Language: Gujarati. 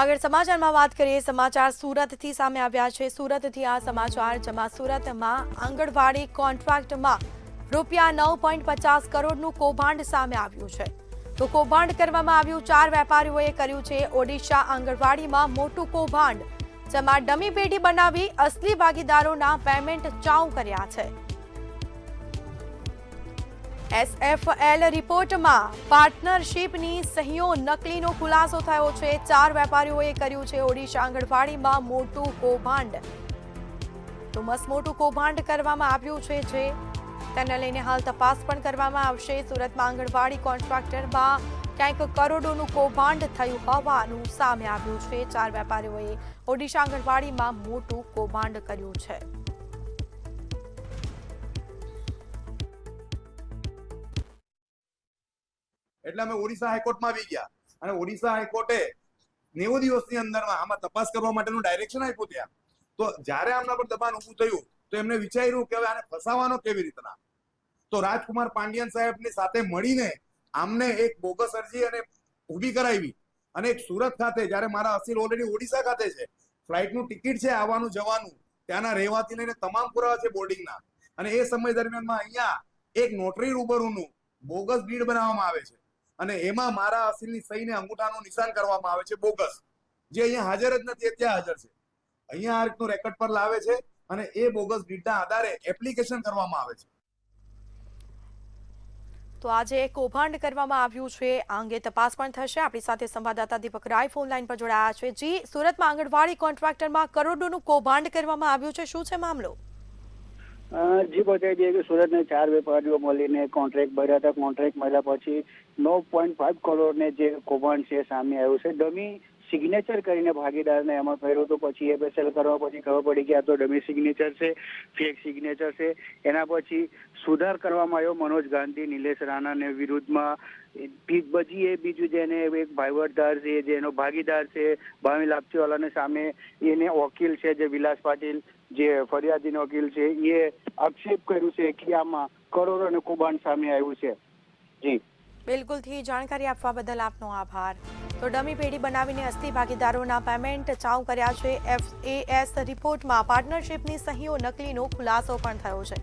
આગળ સમાચારમાં વાત કરીએ। સમાચાર સુરતથી સામે આવ્યા છે। સુરતથી આ સમાચાર, જેમાં સુરતમાં આંગણવાડી કોન્ટ્રાક્ટમાં રૂપિયા 9.50 કરોડનું કૌભાંડ સામે આવ્યું છે। તો કૌભાંડ કરવામાં આવ્યું, 4 વેપારીઓએ કર્યું છે ઓડિશા આંગણવાડીમાં મોટું કૌભાંડ, જેમાં ડમી પેઢી બનાવી અસલી ભાગીદારોના પેમેન્ટ ચાઉ કર્યા છે। SFL રિપોર્ટમાં પાર્ટનરશિપની સહીઓ નકલીનો ખુલાસો થયો છે। 4 વેપારીઓએ કર્યું છે ઓડિશા આંગણવાડીમાં મોટું કૌભાંડ। તો મોટું કૌભાંડ કરવામાં આવ્યું છે, જે તેને લઈને હાલ તપાસ પણ કરવામાં આવશે। સુરતમાં આંગણવાડી કોન્ટ્રાક્ટરમાં ક્યાંક કરોડોનું કૌભાંડ થયું હોવાનું સામે આવ્યું છે। 4 વેપારીઓએ ઓડિશા આંગણવાડીમાં મોટું કૌભાંડ કર્યું છે। એટલે અમે ઓડિશા હાઈકોર્ટમાં આવી ગયા અને ઓડિશા હાઈકોર્ટે 90 દિવસની અંદરમાં આમાં તપાસ કરવા માટેનું ડાયરેક્શન આપ્યું ત્યાં। તો જ્યારે આમના પર દબાણ ઊભું થયું તો એમને વિચાર્યું કે હવે આને ફસાવાનો કેવી રીતના। તો રાજકુમાર પાંડિયન સાહેબની સાથે મળીને આમને એક બોગસ અરજી અને ઊભી કરાવી અને એક સુરત ખાતે, જ્યારે મારા અસીલ ઓલરેડી ઓડિશા ખાતે છે, ફ્લાઇટનું ટિકિટ છે આવવાનું જવાનું, ત્યાંના રહેવાથી લઈને તમામ પુરાવા છે બોર્ડિંગના, અને એ સમય દરમિયાનમાં અહીંયા એક નોટરી રૂબરૂનું બોગસ ડીડ બનાવવામાં આવે છે અને એમાં મારા અસીલની સહીને અંગૂઠાનું નિશાન કરવામાં આવે છે બોગસ, જે અહીંયા હાજર જ નથી, ત્યાં હાજર છે। અહીંયા આ રીતનું રેકોર્ડ પર લાવે છે અને એ બોગસ ડીડના આધારે એપ્લિકેશન કરવામાં આવે છે। તો આજે કૌભાંડ કરવામાં આવ્યું છે, આ અંગે તપાસ પણ થશે। આપણી સાથે સંવાદદાતા દીપક રાય ફોન લાઈન પર જોડાયા છે। જી, સુરતમાં આંગણવાડી કોન્ટ્રાક્ટરમાં કરોડોનું કૌભાંડ કરવામાં આવ્યું છે, શું છે મામલો? જી બતાવી દઈએ કે સુરતના 4 વેપારીઓ મળીને કોન્ટ્રાક્ટ ભર્યા હતા। કોન્ટ્રાક્ટ મળ્યા પછી 9.5 કરોડને જે કૌભાંડ છે સામે આવ્યું છે। ડમી સિગ્નેચર કરીને ભાગીદારને એમાં કર્યું હતું, પછી FSL કરવા પછી ખબર પડી કે આ તો ડમી સિગ્નેચર છે, ફેક સિગ્નેચર છે। એના પછી સુધાર કરવામાં આવ્યો મનોજ ગાંધી, નિલેશ રાણાને વિરુદ્ધમાં। બીજું જેને એક ભાઈવટદાર છે, જેનો ભાગીદાર છે ભાવિલ લાપસીવાલાને સામે એને વકીલ છે જે વિલાસ પાટીલ, જે ફરિયાદીનો વકીલ છે, એ આક્ષેપ કર્યું છે કે આમાં કરોડોનું કૌભાંડ સામે આવ્યું છે। જી બિલકુલથી જાણકારી આપવા બદલ આપનો આભાર। તો ડમી પેઢી બનાવીને અસલી ભાગીદારોના પેમેન્ટ ચાઉ કર્યા છે। FAS રિપોર્ટમાં પાર્ટનરશિપની સહીઓ નકલીનો ખુલાસો પણ થયો છે।